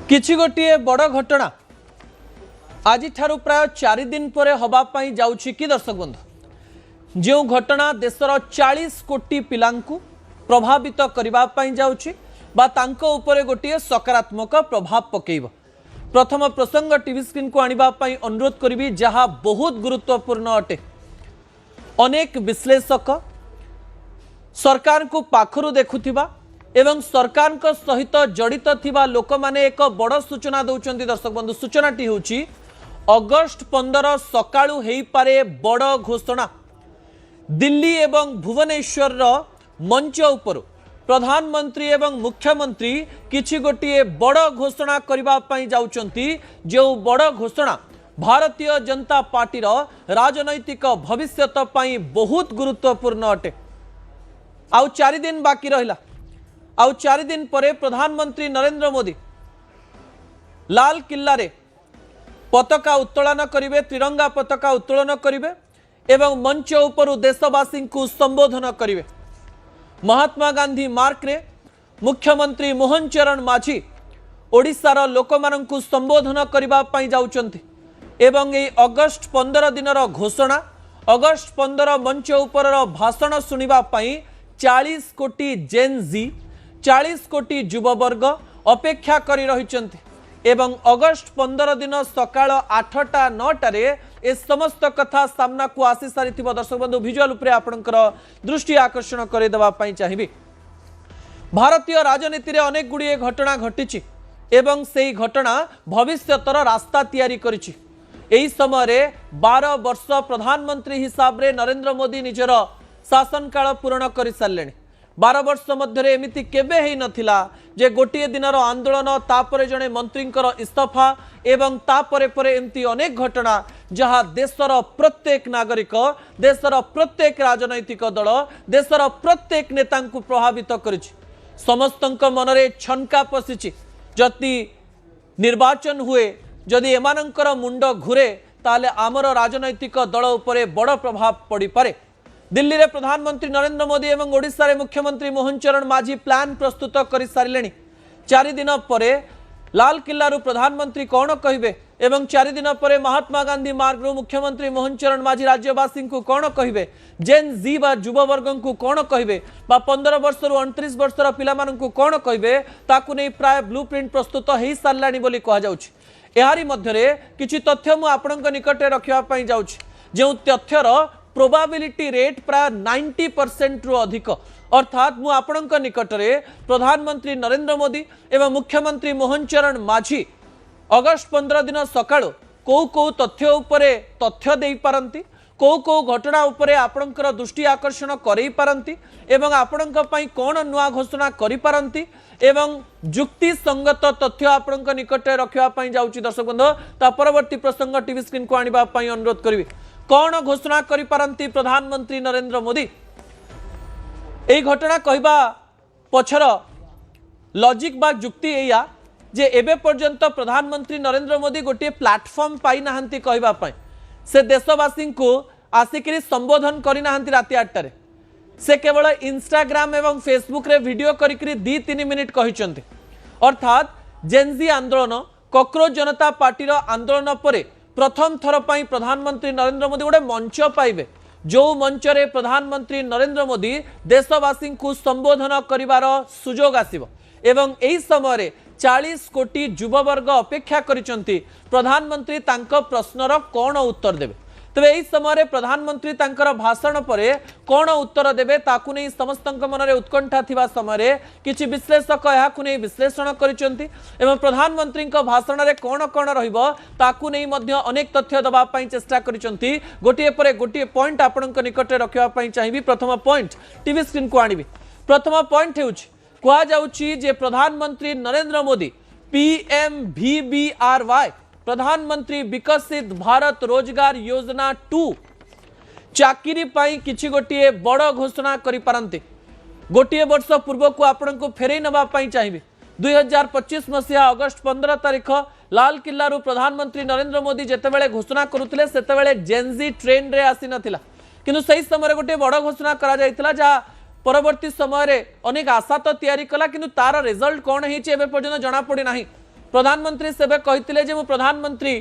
किछि गोटिए बड़ घटना आज प्राय 4 दिन पर हवापाई जाउछि कि दर्शक बंधु जो घटना देशर 40 कोटी पिलांकु प्रभावित करने जाउछि बा तांको उपरे गोटिए सकारात्मक प्रभाव पकेइब। प्रथम प्रसंग टीवी स्क्रीन को आनिबा पई अनुरोध करिबी जहा बहुत गुरुत्वपूर्ण अटे। अनेक विश्लेषक सरकार को पाखरु देखुथिबा एवं सरकार को सहित जड़ित थिबा लोक माने एक बड़ सूचना दौरान दर्शक बंधु सूचनाटी होची अगस्ट 15 सकाळु हेई पारे बड़ घोषणा। दिल्ली एवं भुवनेश्वर मंच उपर प्रधानमंत्री एवं मुख्यमंत्री किछि गोटिए बड़ घोषणा करबा पई जाउचंती जो बड़ घोषणा भारतीय जनता पार्टी राजनैतिक भविष्यत पई बहुत गुरुत्वपूर्ण अटे। आउ 4 दिन बाकी रहिला। आउ 4 दिन परे प्रधानमंत्री नरेंद्र मोदी लाल किल्ला रे पताका उत्तोलन करिवे, त्रिरंगा पताका उत्तोलन करिवे एवं मंच उपरु देशवासी को संबोधन करिवे। महात्मा गांधी मार्ग रे मुख्यमंत्री मोहन चरण माझी ओडिशार लोकमानंकु संबोधन करिबा पई जाउचंती एवं ए अगस्ट 15 दिनर घोषणा अगस्ट 15 मंच उपरर भाषण सुनिबा पई 40 कोटी जेन जी 40 कोटी युववर्ग अपेक्षा करी रहिचंती एवं अगस्ट 15 दिन सकाळ 8टा 9टा रे ए समस्त कथा सामना को आसी सारी दर्शक बंधु विजुअल उपरे आपणकर दृष्टि आकर्षण करे देबा पई चाहिबी। भारतीय राजनीति रे अनेक गुड़िए घटना घटिछि एवं सेही घटना भविष्यतर रास्ता तैयारी करिछि। एही समय रे 12 वर्ष प्रधानमंत्री हिसाब रे नरेंद्र मोदी निजर शासन काल पूर्ण कर सारे। 12 वर्ष मध्य एमिति केबे हेई नथिला जे गोटिए दिनर आंदोलन तापरे जने मंत्रींकर इस्तीफा एवं तापरे परे एमती अनेक घटना जहाँ देशर प्रत्येक नागरिक देशर प्रत्येक राजनैतिक दल देशर प्रत्येक नेता को प्रभावित करिछि। समस्तंक मनरे छनका पशिछि जति निर्वाचन हुए जदि एमानंकर मुंड घुरे ताले आमर राजनैतिक दल उपरे बड़ प्रभाव पड़ी पारे। दिल्ली रे प्रधानमंत्री नरेंद्र मोदी एवं ओडिशा रे मुख्यमंत्री मोहन चरण माझी प्लान प्रस्तुत कर सारे। 4 दिन परे लाल किल्ला रु प्रधानमंत्री कौन कहिबे एवं 4 दिन परे महात्मा गांधी मार्ग रु मुख्यमंत्री मोहन चरण माझी राज्यवासी को कौन कहिबे, जेन जी बा युववर्ग को कौन कहिबे बा 15 वर्ष रु 29 वर्षर पिलामान को कौन कहिबे ताकू नै प्राय ब्लूप्रिंट प्रस्तुत हेई सारलानी बोली कहा जाउछि। एहारी मध्यरे किछि तथ्य मु आपणक निकटे रखिबा पई जाउछि जे तथ्यर प्रोबाबिलिटी रेट प्राय 90% रु अधिक अर्थात मु आपणक निकटरे प्रधानमंत्री नरेंद्र मोदी एवं मुख्यमंत्री मोहन चरण माझी अगस्ट 15 दिन सकाळो को तथ्य उपरे तथ्य देई पारंती को घटना उपरे आपणकर दृष्टि आकर्षण करई पारंती एवं आपणक पई कोन नुआ घोषणा करि पारंती एवं जुक्ति संगत तथ्य आपणक निकटे रखिबा पई जाउची। दर्शक बंधु ता परवर्ती प्रसंग टीवी स्क्रीन को आनिबा पई अनुरोध करिवि। कौन घोषणा करि पारंती प्रधानमंत्री नरेंद्र मोदी एई घटना कहबा पछर लॉजिक बा जुक्ति एया जे एबे पर्यंत प्रधानमंत्री नरेंद्र मोदी गोटे प्लेटफॉर्म पाई नाहंती कहबा पई से देशवासी को आसिकरी संबोधन करि नाहंती राति 8टा रे से केवल इंस्टाग्राम एवं फेसबुक रे वीडियो करिकरी 2-3 मिनिट कहिचंती। अर्थात जेनजी आंदोलन कॉकरोच जनता पार्टी आंदोलन परे प्रथम थर पई प्रधानमंत्री नरेंद्र मोदी गोटे मंच पाइबे जो मंच रे प्रधानमंत्री नरेंद्र मोदी देशवासी को संबोधन करिवार सुजोग आसिबो एवं एही समय रे 40 कोटी युववर्ग अपेक्षा करिसंती प्रधानमंत्री तांको प्रश्नर कौन उत्तर देबे। तबे एही समय रे प्रधानमंत्री तांकर भाषण परे कौन उत्तर देबे ताकू नै समस्तंक मनरे उत्कंठा थिबा समय रे किछि विश्लेषक याकू नै विश्लेषण करिसंती एवं प्रधानमंत्री को भाषण रे कौन कौन रहिबो ताकू नै मध्य अनेक तथ्य दबा पई चेष्टा करिसंती। गोटिए परे गोटिए पॉइंट आपनक निकटे रखिबा पई चाहिबी। प्रथम पॉइंट टीवी स्क्रीन को आनिबी। प्रथम पॉइंट हेउछि कहा जाउछि जे प्रधानमंत्री नरेंद्र मोदी PMVBRY प्रधानमंत्री विकसित भारत रोजगार योजना 2 चाकरी पाई किछि गोटिए बड़ घोषणा करि पारंते। गोटिए वर्ष पूर्व को आपण को फेरई नबा पाई चाहिबे। 2025 मसिया अगस्ट 15 तारिख लाल किल्ला रु प्रधानमंत्री नरेंद्र मोदी जेतेबेले घोषणा करुथिले सेतेबेले जेनजी ट्रेन रे आसी नथिला किंतु सही समय गोटे बड़ घोषणा करा जायतिला जा परवर्ती समय रे अनेक आशा तो तैयारी कला किंतु तार रिजल्ट कौन होइछि एबे पर्यंत जना पड़ी नाही। प्रधानमंत्री सेबे कहिथिले जे मु प्रधानमंत्री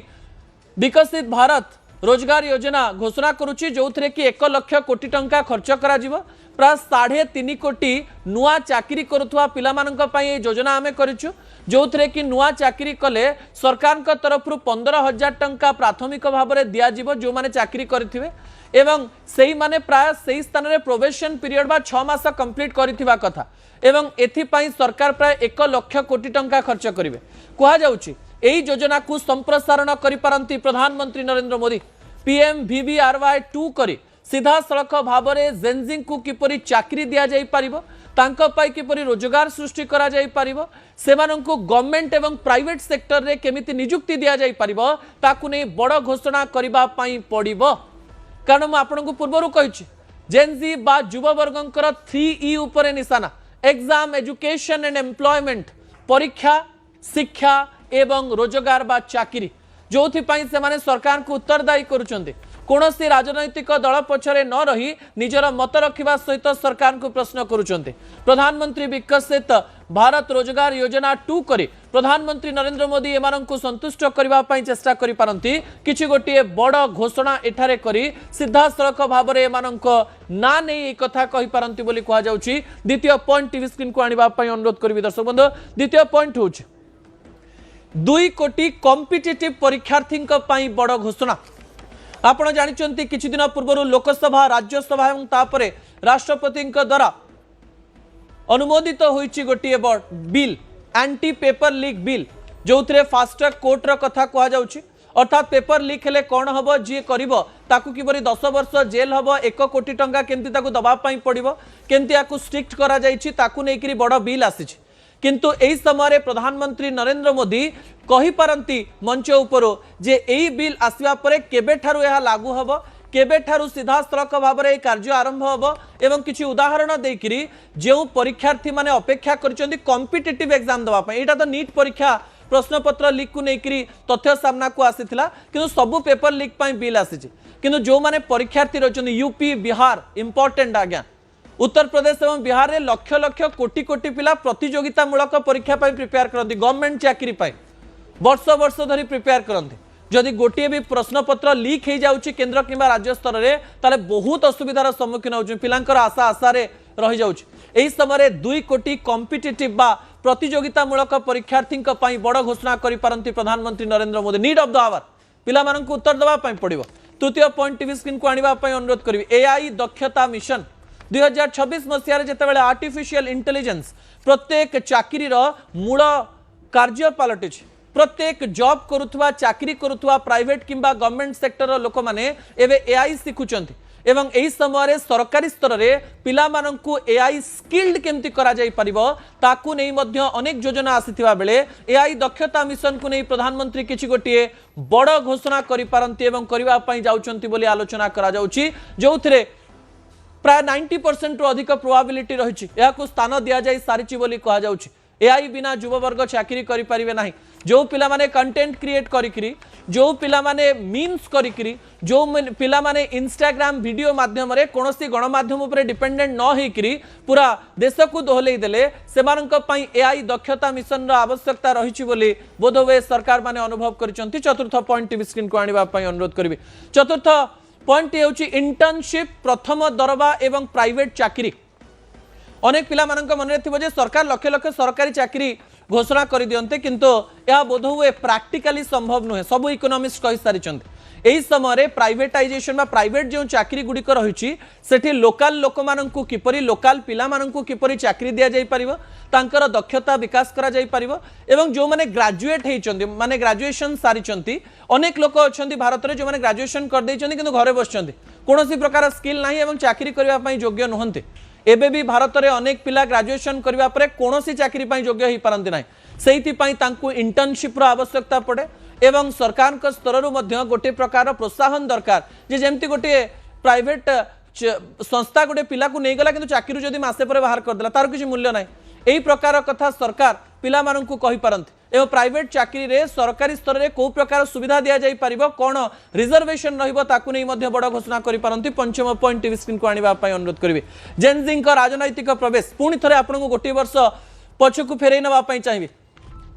विकसित भारत रोजगार योजना घोषणा करुच्ची जो थे कि 1 लाख कोटी टंका खर्च करा जीवो प्राय 3.5 कोटी नुआ चाकरी करुवा पिलामानंक योजना आमे करिछु जो थे कि नुआ चाकरी कले सरकार तरफ 15,000 टंका प्राथमिक भाव में दिज्व जो मैंने चाकरी करेंगे एवं सही माने प्राय सही स्थान में प्रोबेशन पीरियड बा 6 मास कंप्लीट करिथिबा कथा एवं एथिपाई सरकार प्राय 1 लाख कोटी टंका खर्च करिवे कहा जाउची एही योजना को संप्रसारण करि पारंती प्रधानमंत्री नरेंद्र मोदी PMVVRY 2 करी सीधा सड़क भाव में जेनजिंग को किपरि चाकरी दिया जाई पारिबो तांको पाई किपरि रोजगार सृष्टि करा जाई पारिबो सेमानंकु गवर्नमेंट एवं प्राइवेट सेक्टर रे केमिति नियुक्ति दिया जाई पारिबो ताकु नै बड़ घोषणा करिबा पाई पड़िबो कारण मु आपनकु पूर्वरु कहिछि जेनजी बा युववर्गंकर 3E उपरे निशाना एग्जाम एजुकेशन एंड एम्प्लॉयमेंट परीक्षा शिक्षा एवं रोजगार बा चाकरी जो से माने सरकार को उत्तरदायी करुचंते कौनसी राजनैतिक दल पछरे न रही निजर मत रखिबा सहित सरकार को प्रश्न करुचंते प्रधानमंत्री विकसित भारत रोजगार योजना 2 करे प्रधानमंत्री नरेंद्र मोदी एमान को संतुष्ट करबा पई चेष्टा करि पारंती किछि गोटिए बड़ घोषणा एठारे करी सीधा सड़क भाव में एमान ना नहीं कथा कहि पारंती बोली कहा जाउची द्वितीय पॉइंट टीवी स्क्रीन को आनिबा पई अनुरोध करबी दर्शक बंधु द्वितीय पॉइंट होउची 2 कोटी कॉम्पिटिटिव परीक्षार्थी बड़ घोषणा आपण जानिचंती किछि दिन पूर्व लोकसभा राज्यसभा एवं तापरे राष्ट्रपति द्वारा अनुमोदित होइछि गोटिए बड़ bill anti paper leak bill जो थे फास्ट ट्रैक कोर्टर कथा कह जाउछि अर्थात पेपर लीक हेले कौन हम जी कर ताकू किपरि 10 वर्ष जेल हम 1 कोटी टंका केमती ताकू दबा पड़ो केमती याकू स्ट्रिक्ट करा जाइछि ताकू नेकरी बड़ बिल आसीछि किंतु एही समय प्रधानमंत्री नरेंद्र मोदी कहि पारंती मंच उपर जे एही बिल आसिबा परे केबे ठारू यह लागू हबो केबे ठारू सीधा सड़क भाव में कार्य आरंभ हबो एवं किछि उदाहरण देकरी जो परीक्षार्थी माने अपेक्षा करछन्ती कॉम्पिटिटिव एग्जाम दबा पय एटा तो नीट परीक्षा प्रश्नपत्र लीक को लेकर तथ्य सामना को आसीथिला किंतु सबु पेपर लीक पय बिल आसीछि किंतु जो माने परीक्षार्थी रहछन्ती यूपी बिहार इंपोर्टेंट आज्ञा उत्तर प्रदेश और बिहार में लक्ष लक्ष कोटी कोटी पिला प्रतियोगितामूलक परीक्षा प्रिपेयर करती गवर्नमेंट चाकरी वर्ष वर्ष धरी प्रिपेयर करते जदि गोटे भी प्रश्नपत्र लीक हो जाउछि केंद्र किंबा राज्य स्तर में ताले बहुत असुविधार सम्मुखीन होउछि पिलांकर आशा आशारे रही जाउछि एही समय 2 कोटी कॉम्पिटिटिव बा प्रतियोगितामूलक परीक्षार्थी बड़ घोषणा करि पारंती प्रधानमंत्री Narendra Modi need of the hour पिला माननकु उत्तर देबा पय पड़िबो तृतीय पॉइंट टीवी स्क्रीन को आनिबा पय अनुरोध करिवि एआई दक्षता मिशन 2026 मसीह जितेबाला आर्टिफिशियल इंटेलिजेंस प्रत्येक चाकरी मूल कार्य पलटि प्रत्येक जॉब करुवा चाकरी करुवा प्राइवेट किंबा गवर्नमेंट सेक्टर लोक माने एवं एआई शिखुंट एवं यही समय सरकारी स्तर में पिला माननकु एआई स्किल्ड केमती करा जाई परिबो ताकू नै मध्य अनेक योजना आसीथिबा बेले एआई दक्षता मिशन को नै प्रधानमंत्री किछि गोटिए बड़ घोषणा करि पारंती एवं करिबा पई जाउचंती बोली आलोचना करा जाउची जोथिरे प्राय 90% अधिक प्रोबेबिलिटी रही स्थान दि जाई सारी बोली कह जाउछि एआई बिना युववर्ग चाकरी करि परिबे नाही जो पिला माने कंटेंट क्रिएट करिकरी जो पिला माने मीम्स करिकरी जो पिला माने इंस्टाग्राम वीडियो माध्यम रे कोनोसी गणमाध्यम ऊपर डिपेंडेंट न होइकरी पूरा देश को दोहलै देले सेमानक पई एआई दक्षता मिशन रो आवश्यकता रहिछि बोली बोधवे सरकार माने अनुभव करिसंती चतुर्थ पॉइंट टीवी स्क्रीन को आनिबा पई अनुरोध करबी चतुर्थ पॉइंट ये इंटर्नशिप प्रथम दरबा एवं प्राइवेट चाकरी अनेक पिला मानक मन में सरकार लक्ष लक्ष सरकारी चाकरी घोषणा कर दियंते किंतु यह बोधहुए प्रैक्टिकली संभव नुहे सब इकोनॉमिस्ट कहि सारी यही समय प्राइवेटाइजेशन बा प्राइवेट जो चाकरी गुड़िक रही सेठी लोकल लोक माननकु किपरि लोकल पिला माननकु किपरि चाकरी दिया जाई परिबो तांकर दक्षता विकास करा जाई परिबो एवं जो माने ग्रेजुएट हेचंती माने ग्रेजुएशन सारिचंती अनेक लोक अछंती भारत रे जो माने ग्रेजुएशन कर दैचंती किंतु घरे बसचंती कोनोसी प्रकार स्किल नाही एवं चाकरी करबा पई योग्य नहंती एबे भी भारत रे अनेक पिला ग्रेजुएशन करबा परे कोनोसी चाकरी पई योग्य ही पारंती नाही सेहिति पई तांकु इंटर्नशिप रो आवश्यकता पड़े एवं सरकार का स्तर गोटे प्रकार प्रोत्साहन दरकार जे जेमती गोटे प्राइवेट संस्था गोटे पिला को नहीं गला किंतु चाकरी जदि मासे पर बाहर कर देला तार किछि मूल्य नाही एही प्रकार कथा सरकार पिला माननकु कहि पारंती एवं प्राइवेट चाकरी रे सरकारी स्तर रे को प्रकार सुविधा दिया जाई परिबो कोन रिजर्वेशन रहिबो ताकू नै मध्य बड़ घोषणा करि पारंती पंचम पॉइंट टीवी स्क्रीन को आनिबा पई अनुरोध करबी जेनजिंग का राजनैतिक प्रवेश पुणी थरे आपनको गोटे वर्ष पछकु फेरै नबा पई चाहिबे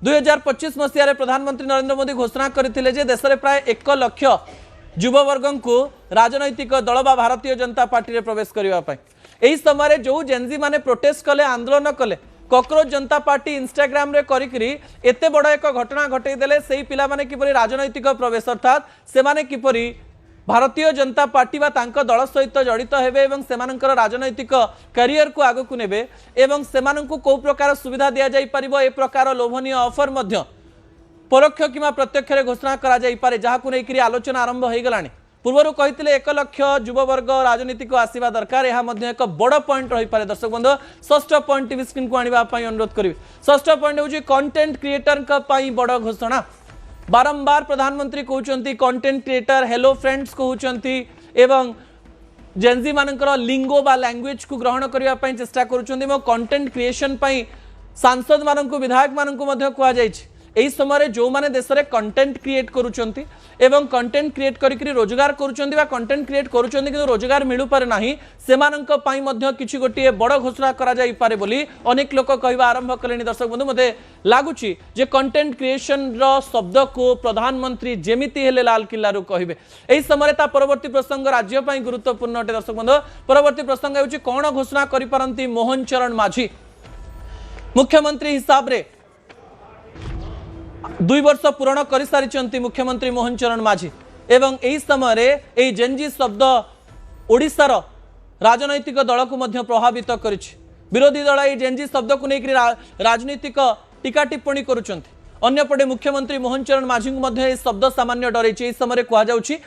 2025 मसीह प्रधानमंत्री नरेंद्र मोदी घोषणा करथिले जे देश में प्राय 1 लाख युववर्ग को राजनैतिक दल बा भारतीय जनता पार्टी रे प्रवेश करने यही समय जो जेनजी माने प्रोटेस्ट कले आंदोलन कले कॉकरोच जनता पार्टी इंस्टाग्राम रे करिकरी एते बड़ एक घटना घटईदेले से पिला माने किपरि राजनैतिक प्रवेश अर्थात से माने किपरि भारतीय जनता पार्टी बा तांको दल सहित जड़ित हेबे एवं सेमानंकर राजनैतिक करियर को आगु को नेबे एवं सेमानंकु को प्रकार सुविधा दिया जाई परिबो ए प्रकार लोभनीय ऑफर मध्य परोक्ष किंवा प्रत्यक्ष घोषणा करा जाई पारे जहाकु नेकरी आलोचना आरंभ हो गलानी पूर्वर कही 1 लाख युववर्ग राजनीति को आसवा दरकार यह एक बड़ पॉइंट रही पारे दर्शक बंधु षष्ठ पॉइंट टीवी स्क्रीन को आने अनुरोध करी षष्ठ पॉइंट हूँ कंटेंट क्रिएटर बड़ घोषणा बारंबार प्रधानमंत्री कहते कंटेंट क्रिएटर हेलो फ्रेंड्स कहते एवं जेनजी मानकर लिंगो बा लैंग्वेज को ग्रहण करने चेष्टा करुँच कंटेंट क्रिएशन सांसद मानक विधायक मानक कहुई यही समय जो माने देश में कंटेंट क्रिएट करुचंती एवं कंटेंट क्रिएट करी रोजगार करुचंती बा कंटेंट क्रिएट करुचंती किंतु रोजगार मिलु पारे नाही सेमानंक पई मध्य किछि गोटिए बड़ घोषणा करा जाई पारे बोली अनेक लोक कहबा आरंभ कलेनी दर्शक बंधु मते लागुची जे कंटेंट क्रिएशन रो शब्द को प्रधानमंत्री जेमिति हेले लाल किल्ला रु कहिबे एही समय ता परवर्ती प्रसंग राज्य पई गुरुत्वपूर्ण अटे दर्शक बंधु परवर्ती प्रसंग हेउची कोन घोषणा करि पारंती मोहन चरण माझी मुख्यमंत्री हिसाब रे 2 वर्ष पूर्ण कर सारी मुख्यमंत्री मोहन चरण माझी एवं यही समय जेनजी शब्द ओडिशार राजनैतिक दल को मध्य प्रभावित कर विरोधी दल ये जेनजी शब्द को लेकर राजनीतिक टीका टिप्पणी करुँचे मुख्यमंत्री मोहन चरण माझी को शब्द सामान्य डर समय कहुच्छी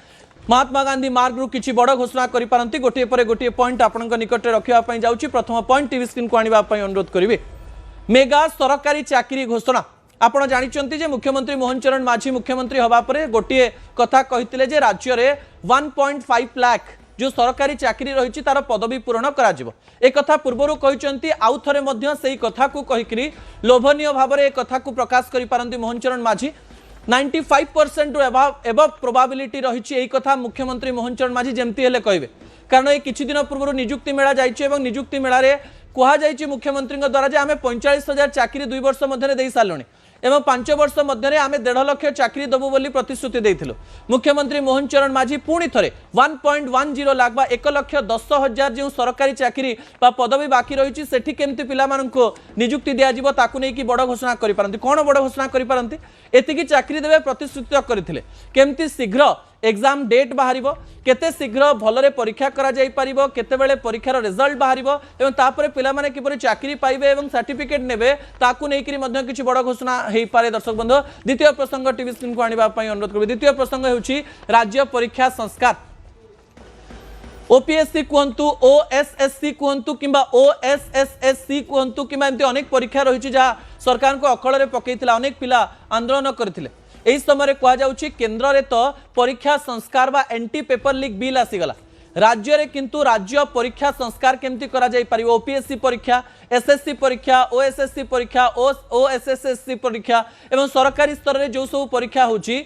महात्मा गांधी मार्ग रु किछि बड़ घोषणा करि पारंती गोटे पर गोटे पॉइंट आपनक निकट रखिबा जाउछि प्रथम पॉइंट टीवी स्क्रीन को आनिबा अनुरोध करिवे मेगा सरकारी चाकरी घोषणा आपण जानिचंती जे मुख्यमंत्री मोहन चरण माझी मुख्यमंत्री हवा परे गोटे कथा कहितिले जे राज्य रे 1.5 लाख जो सरकारी चाकरी रही तार पदवी पूरण करा जिवो ए कथा पूर्वरु कहिचंती आउ थरे मध्य सेही कथा को कहिकरी लोभनीय भाव रे ए कथा को प्रकाश करि पारंती मोहन चरण माझी 95% एबव प्रोबाबिलिटी रही एही कथा मुख्यमंत्री मोहन चरण माझी जेमती हेले कहबे कारण ए किछि दिन पूर्व नियुक्ति मेला जाइछि एवं नियुक्ति मेला रे कहा जाइछि मुख्यमंत्री द्वारा जे आमे 45,000 चाकरी 2 वर्ष मध्य देई सालणी एवं 5 वर्ष मध्य आम 1.5 लाख चाकरी देबू बोली प्रतिश्रुति देथिलु मुख्यमंत्री मोहन चरण माझी पुणी थरे 1.10 लाख बा 1,10,000 जो सरकारी चाकरी बा पदवी बाकी रही सेठी केमती पिला माननको नियुक्ति दिया जिवो ताकू नै कि बड़ घोषणा करि पारंती कोन बड़ घोषणा करि पारंती एतिकी चाकरी देबे प्रतिश्रुति करथिले केमती शीघ्र एग्जाम डेट बाहरिबो केते शीघ्र भलरे परीक्षा करा जाई परिबो केते बेले परीक्षार रिजल्ट बाहरिबो एवं तापरे पिला माने किपरि चाकरी पाइबे एवं सर्टिफिकेट नेबे ताकू नै कि मध्य किछि बड़ घोषणा हेई पारे दर्शक बंधु द्वितीय प्रसंग टीवी स्क्रीन को आनिबा पई अनुरोध करबी द्वितीय प्रसंग हेउछि राज्य परीक्षा संस्कार ओपीएससी कहतु ओएसएससी कहतु किंबा ओएसएसएससी कहतु किंबा एमती अनेक परीक्षा रही जहाँ सरकार को अकल रे पकईथिला अनेक पिला आंदोलन करथिले एही समय कहुच्छी केन्द्र रे तो परीक्षा संस्कार बा एंटी पेपर लीक बिल आसीगला राज्य रे किंतु राज्य परीक्षा संस्कार केमती करा जाई परिबो ओपीएससी परीक्षा एसएससी परीक्षा ओएसएससी परीक्षा ओएसएसएससी परीक्षा एवं सरकारी स्तर रे जो सब परीक्षा होची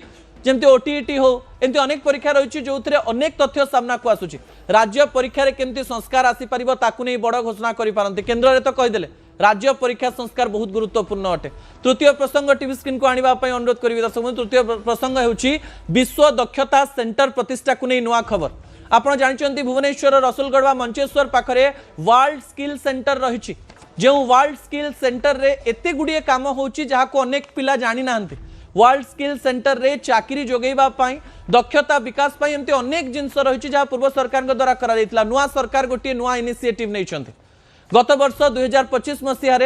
जेमती ओटीईटी हो एमती अनेक परीक्षा रही जो अनेक तथ्य सामना को आसुची राज्य परीक्षा रे केमती संस्कार आसी परिबो ताकू नै बड़ घोषणा करि पारंती केन्द्र रे तो कहिदेले राज्य परीक्षा संस्कार बहुत गुरुत्वपूर्ण अटे तृतीय प्रसंग टीवी स्क्रीन को आनिबा पई अनुरोध करिवि दर्शक तृतीय प्रसंग हेउची विश्व दक्षता सेंटर प्रतिष्ठा को नै नुआ खबर आपण जानिचंती भुवनेश्वर रसुलगढ़ व मंचेश्वर पाखरे वर्ल्ड स्किल सेंटर रही जो वर्ल्ड स्किल सेंटर रे एते गुडिए काम होउची जहा को अनेक पिला जानि नाहंती वर्ल्ड स्किल सेंटर रे चाकरी जोगैबा पाई दक्षता विकास पाई एमती अनेक जिनस रही जहाँ पूर्व सरकार द्वारा करा जायतिला नुआ सरकार गोटे नुआ इनिशिएटिव नैछंती गत वर्ष 2025 मसीह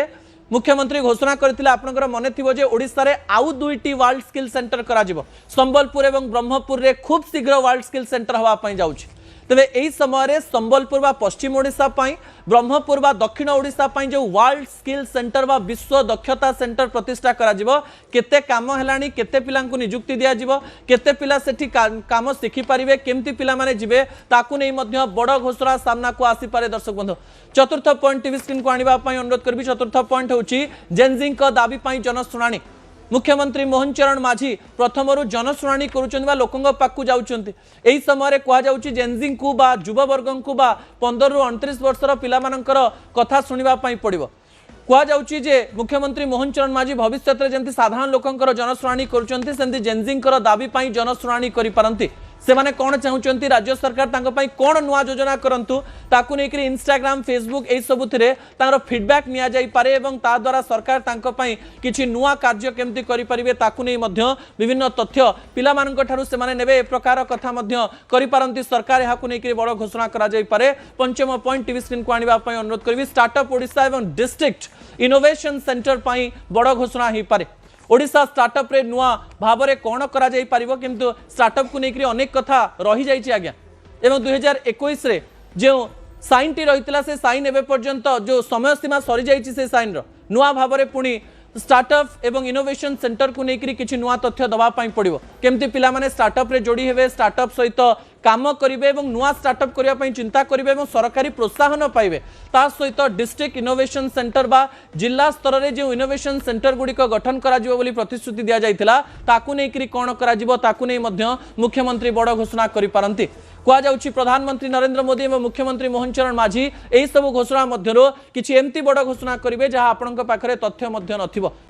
मुख्यमंत्री घोषणा करथिले आपनकर मने थिबो जे ओडिसा रे आउ 2टी वर्ल्ड स्किल सेंटर करा जिवो संबलपुर एवं ब्रह्मपुर रे खूब शीघ्र वर्ल्ड स्किल सेंटर हवा पई जाउछि तेबे एही समय रे संबलपुर बा पश्चिम ओडिसा पई ब्रह्मपुर बा दक्षिण ओडिसा पई जो वर्ल्ड स्किल सेंटर बा विश्व दक्षता सेंटर प्रतिष्ठा करा जिवो केते काम हेलानी केते पिला को नियुक्ति दिया जिवो केते पिला सेठी काम सिखि परिबे केमती पिला माने जिवे ताकू नै मध्य बड़ घोषणा सामना को आसी पारे दर्शक बंधु चतुर्थ पॉइंट टीवी स्क्रीन को आनिबा पई अनुरोध करबी चतुर्थ पॉइंट होची जेनजी को दाबी पई जनसुनानी मुख्यमंत्री मोहन चरण माझी प्रथमरु जनशुणाणी करुछन बा लोकंग पाकु जाउछन्ति एही समय कहा जाउछि जेनजी को बा युवा वर्ग को बा 15 रु 29 वर्षर पिला मानकर कथा सुनिबा पई पड़िबो कुआଯାउची जे मुख्यमंत्री मोहन चरण मांझी भविष्य में जमी साधारण लोकंकर जनशुणाणी करुँच जेनजींकर दाबी जनशुणाणी करिपारंती से माने कौन चाहते राज्य सरकार कौन नुआ योजना करंतु ताकू नहीं इंस्टाग्राम फेसबुक यही सबुथिरे फीडबैक निया जाई पारे एवं ता द्वारा सरकार किछि नुआ कार्य केमती करि परिबे ताकू नहीं मध्य विभिन्न तथ्य पिला मानक ठारू से माने नेबे ए प्रकार कथा मध्य करि पारंती सरकार याकू नहीं बड़ घोषणा करा जाई पारे पंचम पॉइंट टीवी स्क्रीन को आनिबा पई अनुरोध करबी स्टार्टअप ओडिशा एवं डिस्ट्रिक्ट इनोवेशन सेंटर पई बड़ घोषणा ही पारे ओडिशा स्टार्टअप रे नुआ भाव में कौन करा जाई परिबो किंतु स्टार्टअप को लेकर अनेक कथा रही जाइछि आज्ञा एवं 2021 रे जो साइन टी रही से साइन एवं पर्यंत जो समय सीमा सरी जाइछि से साइन रो नुआ भाव में पुणी स्टार्टअप एवं इनोवेशन सेंटर को लेकर किछि नुआ तथ्य दबा पाई पड़िबो केमती पिला माने स्टार्टअप रे जोड़ी हेबे स्टार्टअप सहित काम करिवे एवं नुआ स्टार्टअप करिया पई चिंता करिवे एवं सरकारी प्रोत्साहन पाइबे ता सहित डिस्ट्रिक्ट इनोवेशन सेंटर बा जिला स्तर रे जो इनोवेशन सेंटर गुडी को गठन करा जिवो बोली प्रतिश्रुति दिया जाइथिला ताकू नै करी कोन करा जिवो ताकू नै मध्य मुख्यमंत्री बड़ घोषणा करि पारंती कुआ जाउछि प्रधानमंत्री नरेंद्र मोदी एवं मुख्यमंत्री मोहन चरण मांझी एही सब घोषणा मध्यरो किछि एमती बड़ घोषणा करिवे जहा आपनक पाखरे तथ्य मध्य नथिबो।